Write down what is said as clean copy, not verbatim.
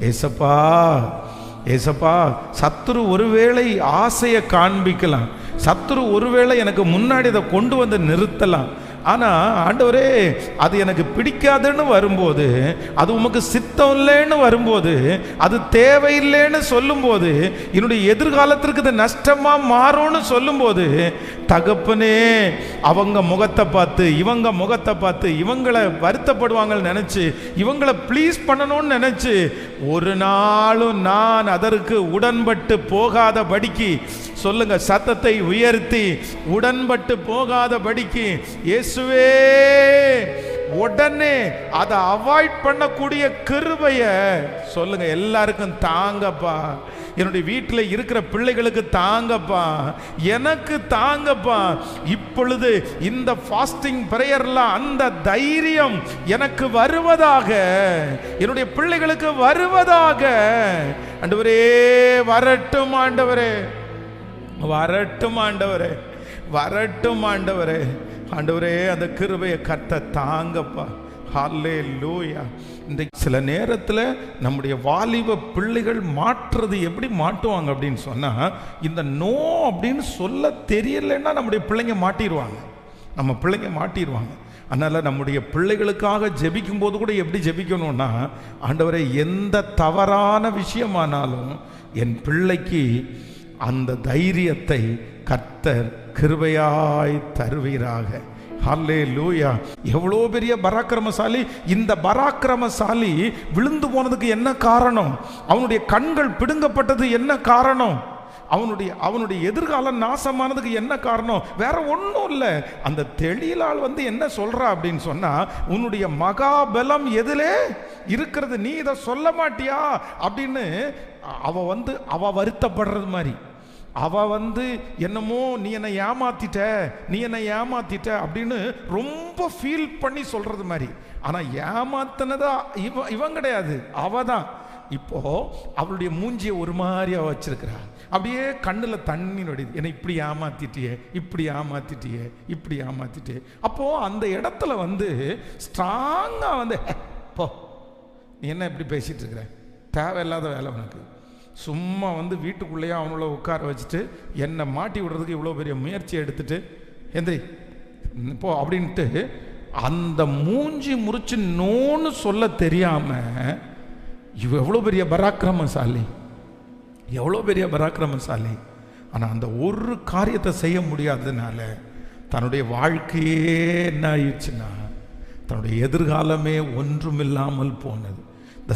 ஏசப்பா ஏசப்பா, சத்துரு ஒருவேளை ஆசையை காண்பிக்கலாம், சத்துரு ஒருவேளை எனக்கு முன்னாடி இதை கொண்டு வந்து நிறுத்தலாம். ஆனால் ஆண்டவரே, அது எனக்கு பிடிக்காதுன்னு வரும்போது, அது உமக்கு சித்தம் இல்லைன்னு வரும்போது, அது தேவையில்லைன்னு சொல்லும்போது, என்னுடைய எதிர்காலத்திற்கு இது நஷ்டமாக மாறும்னு சொல்லும்போது, தகப்பனே, அவங்க முகத்தை பார்த்து இவங்க முகத்தை பார்த்து இவங்களை வருத்தப்படுவாங்கன்னு நினச்சி இவங்களை ப்ளீஸ் பண்ணணும்னு நினச்சி ஒரு நாளும் நான் அதற்கு உடன்பட்டு போகாதபடிக்கு, சொல்லுங்க, சத்தத்தை உயர்த்தி, உடன்பட்டு போகாதபடிக்கு இயேசுவே உடனே அதை அவாய்ட் பண்ணக்கூடிய கிருபைய சொல்லுங்க எல்லாருக்கும் தாங்கப்பா. என்னுடைய வீட்டில் இருக்கிற பிள்ளைகளுக்கு தாங்கப்பா, எனக்கு தாங்கப்பா. இப்பொழுது இந்த ஃபாஸ்டிங் பிரேயர்ல அந்த தைரியம் எனக்கு வருவதாக, என்னுடைய பிள்ளைகளுக்கு வருவதாக. ஆண்டவரே வரட்டும், ஆண்டவரே வரட்டும், ஆண்டவரே வரட்டும், ஆண்டவரே. ஆண்டவரே, அந்த கிருபையை கர்த்த தாங்கப்பா. ஹல்லேலூயா. இந்த சில நேரத்தில் நம்முடைய வாலிப பிள்ளைகள் மாற்றுறது எப்படி மாட்டுவாங்க அப்படின்னு சொன்னால், இந்த நோ அப்படின்னு சொல்ல தெரியலைன்னா நம்முடைய பிள்ளைங்க மாட்டிடுவாங்க, நம்ம பிள்ளைங்க மாட்டிடுவாங்க. அதனால் நம்முடைய பிள்ளைகளுக்காக ஜெபிக்கும் போது கூட எப்படி ஜெபிக்கணும்னா, ஆண்டவரே, எந்த தவறான விஷயமானாலும் என் பிள்ளைக்கு அந்த தைரியத்தை கர்த்தர் கிருபையாய் தருவீராக. ஹல்லேலூயா. எவ்வளோ பெரிய பராக்கிரமசாலி! இந்த பராக்கிரமசாலி விழுந்து போனதுக்கு என்ன காரணம்? அவனுடைய கண்கள் பிடுங்கப்பட்டது என்ன காரணம்? அவனுடைய எதிர்காலம் நாசமானதுக்கு என்ன காரணம்? வேற ஒன்றும் இல்லை. அந்த தெளிலால் என்ன சொல்றா அப்படின்னு சொன்னா, உன்னுடைய மகாபலம் எதிலே இருக்கிறது, நீ இதை சொல்ல மாட்டியா அப்படின்னு அவ வருத்தப்படுறது மாதிரி, அவ என்னமோ நீ என்னை ஏமாத்திட்ட அப்படின்னு ரொம்ப ஃபீல் பண்ணி சொல்றது மாதிரி. ஆனா ஏமாத்தினதா இவன் கிடையாது, அவ தான். இப்போ அவளுடைய மூஞ்சியை ஒரு மாதிரி அவ வச்சிருக்கிறா, அப்படியே கண்ணுல தண்ணி நொடிது. என்னை இப்படி ஏமாத்திட்டியே. அப்போ அந்த இடத்துல ஸ்ட்ராங்கா போ, நீ என்ன இப்படி பேசிட்டு இருக்கிற, தேவையில்லாத வேலை உனக்கு, சும்மா வீட்டுக்குள்ளேயே அவங்கள உட்கார வச்சுட்டு என்னை மாட்டி விடுறதுக்கு இவ்வளோ பெரிய முயற்சியை எடுத்துட்டு எந்திரி போ அப்படின்ட்டு அந்த மூஞ்சி முறிச்சு நோன்னு சொல்ல தெரியாம எவ்வளோ பெரிய பராக்கிரமசாலி. ஆனால் அந்த ஒரு காரியத்தை செய்ய முடியாததுனால தன்னுடைய வாழ்க்கையே என்ன ஆயிடுச்சுன்னா, தன்னுடைய எதிர்காலமே ஒன்றுமில்லாமல் போனது. இந்த